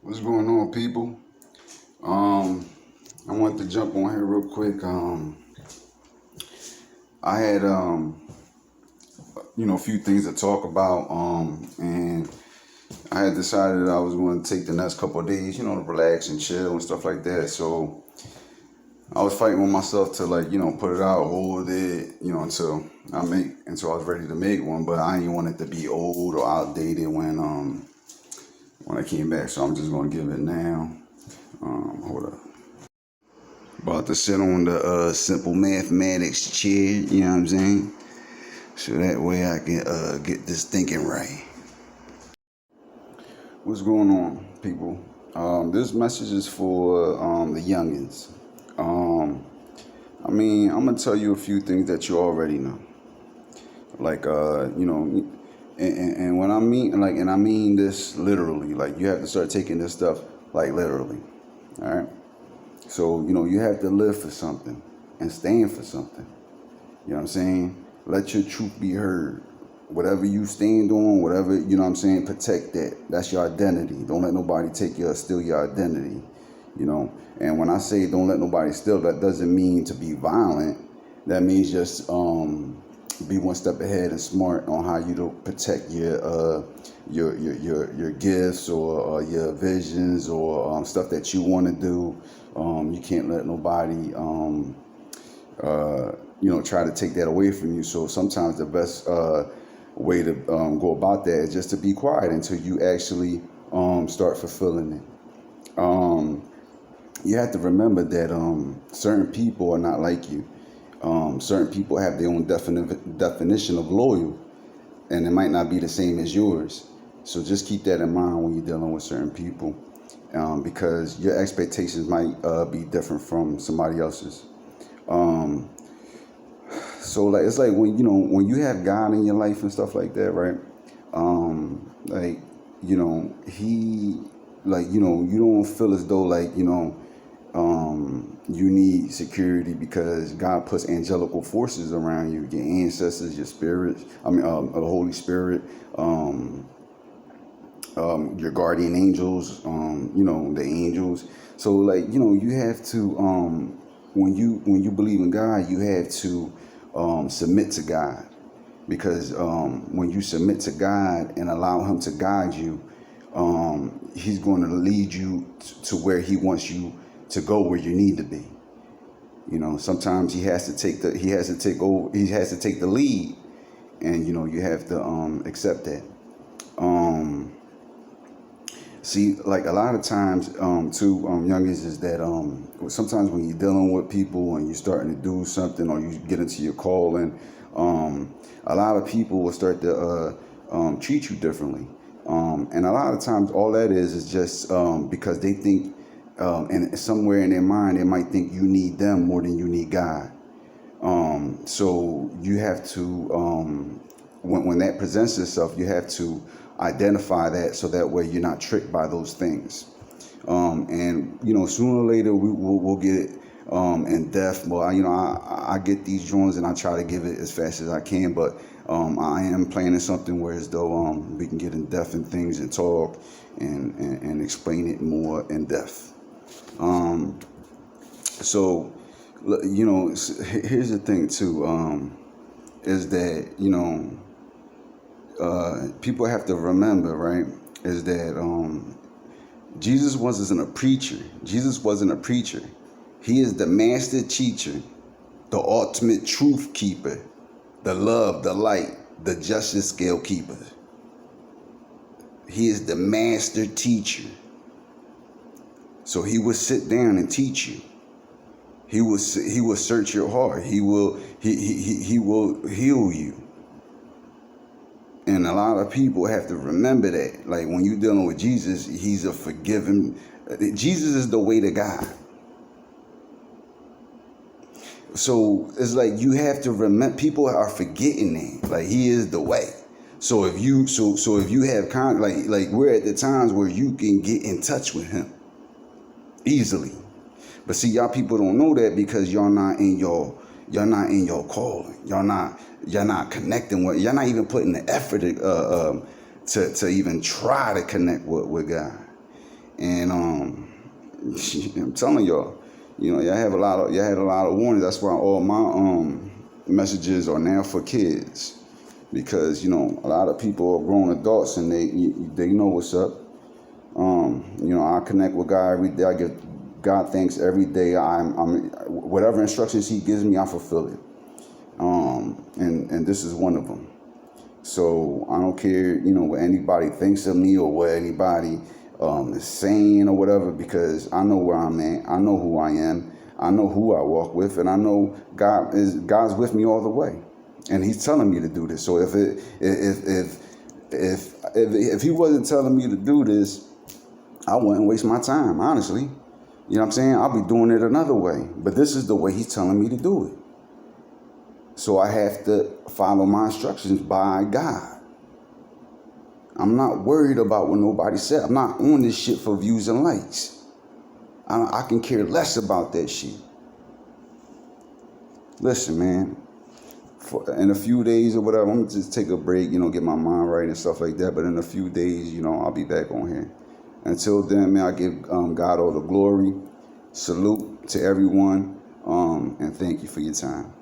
What's going on, people? I want to jump on here real quick. I had a few things to talk about. And I had decided that I was going to take the next couple of days, to relax and chill and stuff like that. So I was fighting with myself to put it out, hold it, until I was ready to make one. But I didn't want it to be old or outdated when I came back. So I'm just gonna give it now. Hold up. About to sit on the simple mathematics chair, you know what I'm saying? So that way I can get this thinking right. What's going on, people? This message is for the youngins. I'm gonna tell you a few things that you already know. Like, and when I mean, and I mean this literally, like you have to start taking this stuff like literally, all right? So, you have to live for something and stand for something. You know what I'm saying? Let your truth be heard. Whatever you stand on, whatever, protect that. That's your identity. Don't let nobody steal your identity, And when I say don't let nobody steal, that doesn't mean to be violent. That means just be one step ahead and smart on how you to protect your gifts or your visions or stuff that you want to do. You can't let nobody try to take that away from you. So sometimes the best way to go about that is just to be quiet until you actually start fulfilling it. You have to remember that certain people are not like you. Certain people have their own definition of loyal, and it might not be the same as yours. So just keep that in mind when you're dealing with certain people, because your expectations might be different from somebody else's. So like it's like when you have God in your life and stuff like that, right? He you don't feel as though you need security because God puts angelical forces around you, your ancestors, your spirits. The Holy Spirit, your guardian angels, the angels. So you have to when you believe in God, you have to submit to God, because when you submit to God and allow Him to guide you, He's going to lead you to where He wants you to go, where you need to be. Sometimes He has to take the lead, and you have to accept that. See, like a lot of times, youngins, is that sometimes when you're dealing with people and you're starting to do something or you get into your calling, a lot of people will start to treat you differently. And a lot of times all that is just because they think, and somewhere in their mind, they might think you need them more than you need God. So you have to, when that presents itself, you have to identify that so that way you're not tricked by those things. And sooner or later we'll get it in depth. But I get these drawings and I try to give it as fast as I can. But I am planning something where as though we can get in depth in things and talk and explain it more in depth. So here's the thing too, is that people have to remember, right, is that Jesus wasn't a preacher. Jesus wasn't a preacher. He is the master teacher, the ultimate truth keeper, the love, the light, the justice scale keeper. He is the master teacher. So He will sit down and teach you. He will search your heart. He will heal you. And a lot of people have to remember that. Like when you're dealing with Jesus, He's a forgiving. Jesus is the way to God. So it's like you have to remember. People are forgetting that. Like He is the way. So if you if you have like we're at the times where you can get in touch with Him easily. But see, y'all people don't know that because you're not in your calling. You're not connecting with. You're not even putting the effort to even try to connect with God. And I'm telling y'all, y'all had a lot of warnings. That's why all my messages are now for kids, because a lot of people are grown adults and they know what's up. I connect with God every day. I give God thanks every day. I'm whatever instructions He gives me, I fulfill it. And this is one of them. So I don't care, what anybody thinks of me or what anybody is saying or whatever, because I know where I'm at. I know who I am. I know who I walk with, and I know God's with me all the way, and He's telling me to do this. So if He wasn't telling me to do this, I wouldn't waste my time, honestly. You know what I'm saying? I'll be doing it another way. But this is the way He's telling me to do it. So I have to follow my instructions by God. I'm not worried about what nobody said. I'm not on this shit for views and likes. I can care less about that shit. Listen, man. In a few days or whatever, I'm going to just take a break, get my mind right and stuff like that. But in a few days, I'll be back on here. Until then, man, I give God all the glory. Salute to everyone. And thank you for your time.